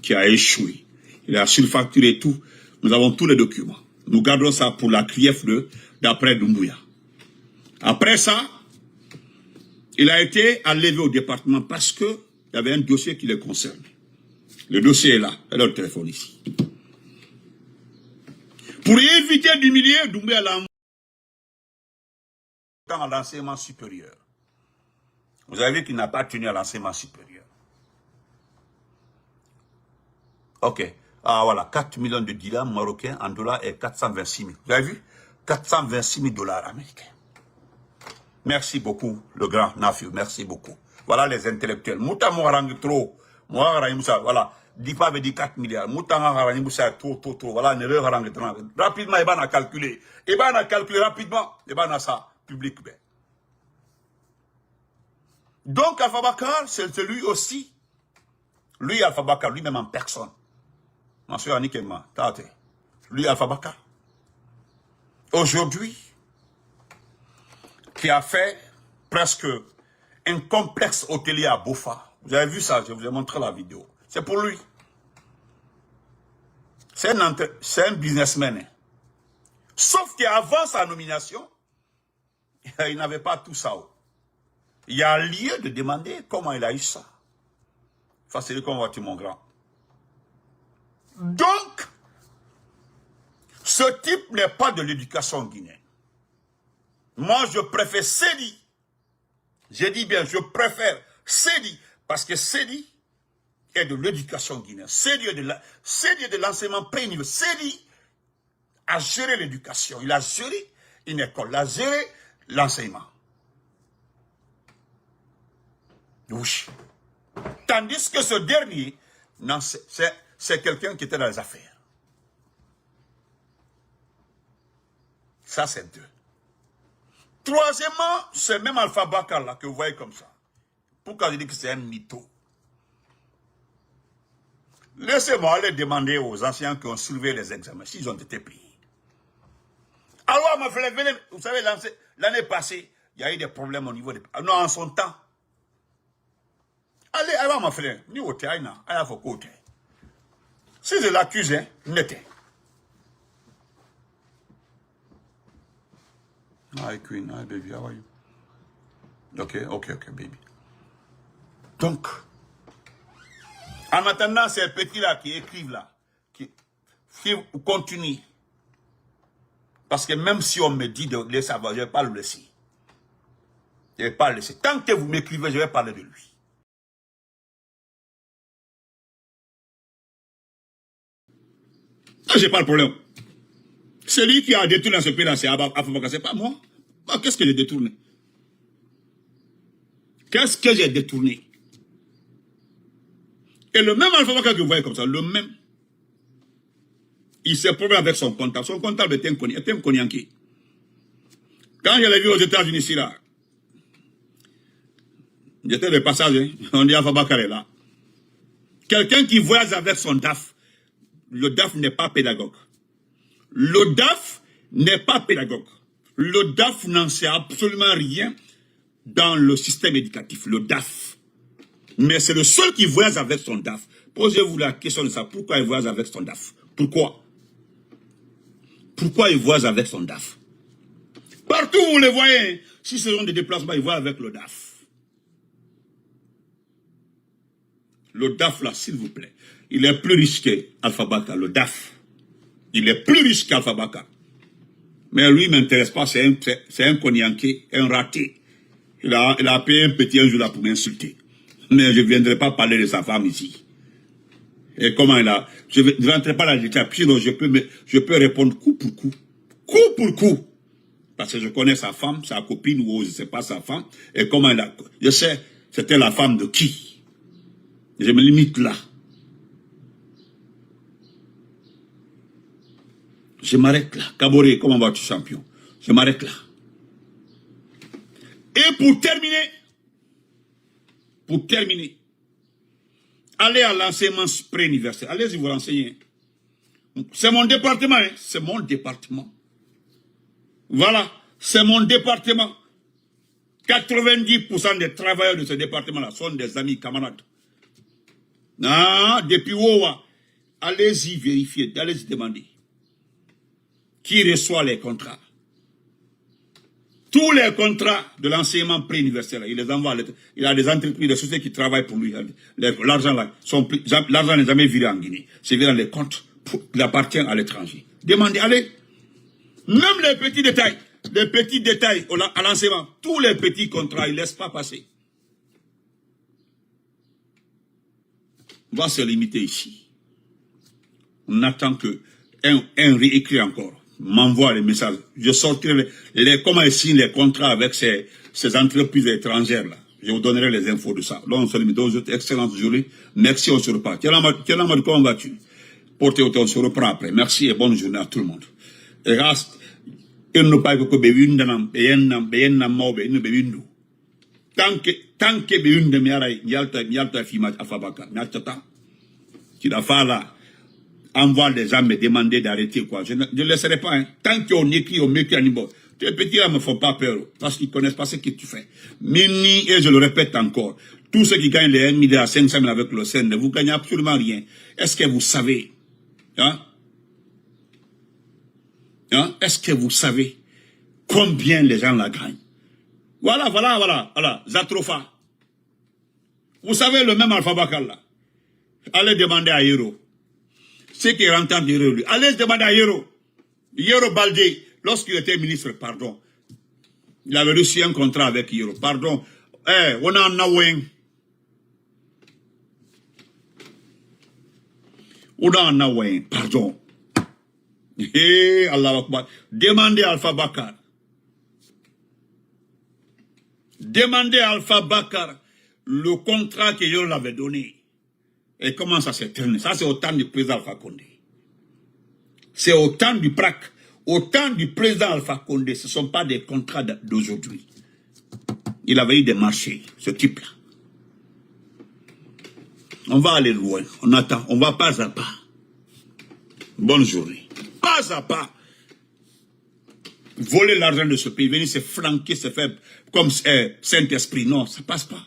qui a échoué. Il a surfacturé tout. Nous avons tous les documents. Nous gardons ça pour la CRIEF d'après Doumbouya. Après ça, il a été enlevé au département parce qu'il y avait un dossier qui le concerne. Le dossier est là. Elle a le téléphone ici. Pour éviter d'humilier, Doumbouya l'a envoyé à l'enseignement supérieur. Vous avez vu qu'il n'a pas tenu à l'enseignement supérieur. Ok. Ah voilà, 4 millions de dirhams marocains en dollars et 426 000. Vous avez vu? 426 000 dollars américains. Merci beaucoup, le grand Nafiu, merci beaucoup. Voilà les intellectuels. Mouta Mouarang trop. Moussa, voilà. Dipa avait dit 4 milliards. Mouta Mouarang Moussa trop. Voilà, ne le harang trop. Rapidement, il va calculer. Il va calculer rapidement. Il va ça, public. Donc, Alpha Bakar, c'est lui aussi. Lui, Alpha Bakar, lui-même en personne. Monsieur Anikema, tate. Lui, Alpha Bakar. Aujourd'hui, qui a fait presque un complexe hôtelier à Bofa. Vous avez vu ça, je vous ai montré la vidéo. C'est pour lui. C'est un businessman. Sauf qu'avant sa nomination, il n'avait pas tout ça. Il y a lieu de demander comment il a eu ça. Facile comme voiture, mon grand. Donc, ce type n'est pas de l'éducation guinéenne. Moi, je préfère Sédi. J'ai dit bien, je préfère Sédi. Parce que Sédi est de l'éducation guinéenne. Sédi est de l'enseignement pré-universitaire. Sédi a géré l'éducation. Il a géré une école. Il a géré l'enseignement. Oui. Tandis que ce dernier, c'est quelqu'un qui était dans les affaires. Ça, c'est deux. Troisièmement, c'est même Alpha Bakar là que vous voyez comme ça. Pourquoi je dis que c'est un mytho? Laissez-moi aller demander aux anciens qui ont soulevé les examens s'ils ont été pris. Alors, ma frère, venez, vous savez, l'année passée, il y a eu des problèmes au niveau des... Non, en son temps. Allez, alors, ma frère, ni au terrain, allez, faut côté. Si je l'accuse, n'était. Hi, Queen. Hi, baby. How are you? Okay, baby. Donc, en attendant ces petits-là qui écrivent là, qui continuent. Parce que même si on me dit de le savoir, je ne vais pas le laisser. Je ne vais pas le laisser. Tant que vous m'écrivez, je vais parler de lui. Je n'ai pas le problème. Celui qui a détourné ce pays-là, c'est Alpha Bakar, c'est pas moi. Qu'est-ce que j'ai détourné? Qu'est-ce que j'ai détourné? Et le même Alpha Bakar que vous voyez comme ça, le même, il s'est problème avec son comptable. Son comptable était un Konyanké. Quand je l'ai vu aux États-Unis ici, là, j'étais de passage, hein, on dit Alpha Bakar est là. Quelqu'un qui voyage avec son DAF, le DAF n'est pas pédagogue. Le DAF n'est pas pédagogue. Le DAF n'en sait absolument rien dans le système éducatif, le DAF. Mais c'est le seul qui voyage avec son DAF. Posez-vous la question de ça. Pourquoi il voyage avec son DAF? Pourquoi? Pourquoi il voyage avec son DAF? Partout où vous le voyez, si ce sont des déplacements, il voyage avec le DAF. Le DAF là, s'il vous plaît, il est plus riche qu'Alpha Bakar, le DAF. Il est plus riche qu'Alpha Bakar. Mais lui, il ne m'intéresse pas, c'est un Konyanké, un raté. Il a payé un petit un jour là pour m'insulter. Mais je ne viendrai pas parler de sa femme ici. Et comment il a... Je ne rentrerai pas dans les détails, sinon je peux répondre coup pour coup. Coup pour coup. Parce que je connais sa femme, sa copine, ou je ne sais pas sa femme. Et comment il a... Je sais, c'était la femme de qui. Je me limite là. Je m'arrête là. Kaboré, comment vas-tu, champion? Je m'arrête là. Et pour terminer, allez à l'enseignement pré-universitaire. Allez-y vous renseigner. C'est mon département, hein? C'est mon département. Voilà, c'est mon département. 90% des travailleurs de ce département-là sont des amis, camarades. Ah, depuis Owa, allez-y vérifier, allez-y demander. Qui reçoit les contrats? Tous les contrats de l'enseignement pré-universitaire, il les envoie. Il a des entreprises, des sociétés qui travaillent pour lui. L'argent là, l'argent n'est jamais viré en Guinée. C'est viré dans les comptes qui appartiennent à l'étranger. Demandez, allez. Même les petits détails à l'enseignement, tous les petits contrats, ils ne laissent pas passer. On va se limiter ici. On attend que un réécrit encore m'envoie les messages. Je sortirai comment ils signent les contrats avec ces entreprises étrangères là. Je vous donnerai les infos de ça. Là, on se limite aux autres. Excellente journée. Merci, on se reprend. Comment vas-tu? Portez on se reprend après. Merci et bonne journée à tout le monde. Et reste, il ne pas que tant que beune de miaray, yalta fima afabaka. Natata. Qu'il a fait là. Envoie les gens me demander d'arrêter quoi. Je ne laisserai pas. Hein. Tant qu'on écrit, on m'écrit à niveau. Tes petits là me font pas peur. Parce qu'ils connaissent pas ce que tu fais. Mini, et je le répète encore. Tous ceux qui gagnent les 1 milliard 500 000 avec le SEN, vous gagnez absolument rien. Est-ce que vous savez? Hein? Hein? Est-ce que vous savez combien les gens la gagnent? Voilà. Zatrofa. Vous savez le même alphabet là. Allez demander à Hiro. Ceux qui entendent Hiro, lui. Allez demander à Hiro. Hiro Baldé, lorsqu'il était ministre, pardon, il avait reçu un contrat avec Hiro. Pardon. On a un Nawen. On a un Nawen. Pardon. Allah Akbar. Demandez à Alpha Bakar. Demandez à Alpha Bakar le contrat que Hiro l'avait donné. Et comment ça s'est terminé? Ça, c'est au temps du président Alpha Condé. C'est au temps du PRAC. Au temps du président Alpha Condé. Ce ne sont pas des contrats d'aujourd'hui. Il avait eu des marchés, ce type-là. On va aller loin. On attend. On va pas à pas. Bonne journée. Pas à pas. Voler l'argent de ce pays, venir se flanquer, se faire comme Saint-Esprit. Non, ça passe pas.